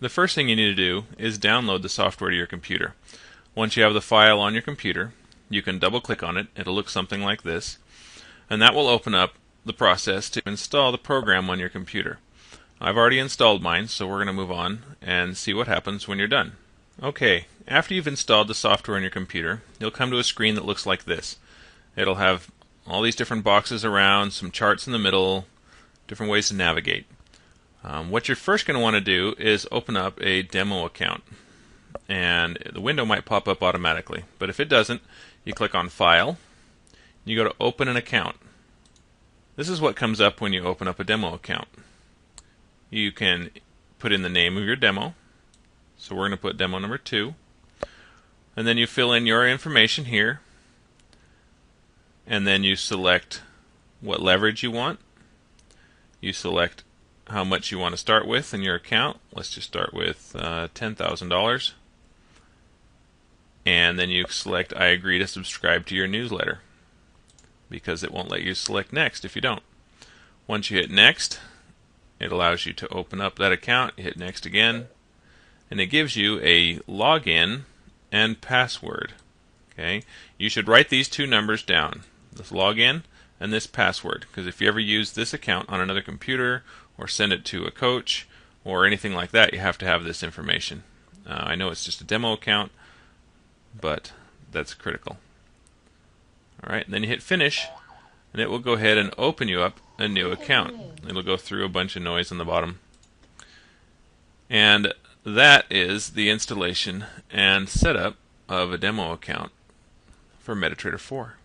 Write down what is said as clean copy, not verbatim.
The first thing you need to do is download the software to your computer. Once you have the file on your computer, you can double click on it. It'll look something like this, and that will open up the process to install the program on your computer. I've already installed mine, so we're going to move on and see what happens when you're done. Okay, after you've installed the software on your computer, you'll come to a screen that looks like this. It'll have all these different boxes around, some charts in the middle, different ways to navigate. What you're first going to want to do is open up a demo account, and the window might pop up automatically, but if it doesn't, you click on File, you go to Open an Account. This is what comes up when you open up a demo account. You can put in the name of your demo, so we're going to put demo number 2, and then you fill in your information here, and then you select what leverage you want. You select how much you want to start with in your account. Let's just start with $10,000. And then you select I agree to subscribe to your newsletter, because it won't let you select next if you don't. Once you hit next, it allows you to open up that account. You hit next again, and it gives you a login and password. Okay, you should write these two numbers down, this login and this password, because if you ever use this account on another computer or send it to a coach or anything like that, you have to have this information. I know it's just a demo account, but that's critical. Alright, then you hit finish, and it will go ahead and open you up a new account. It'll go through a bunch of noise on the bottom. And that is the installation and setup of a demo account for MetaTrader 4.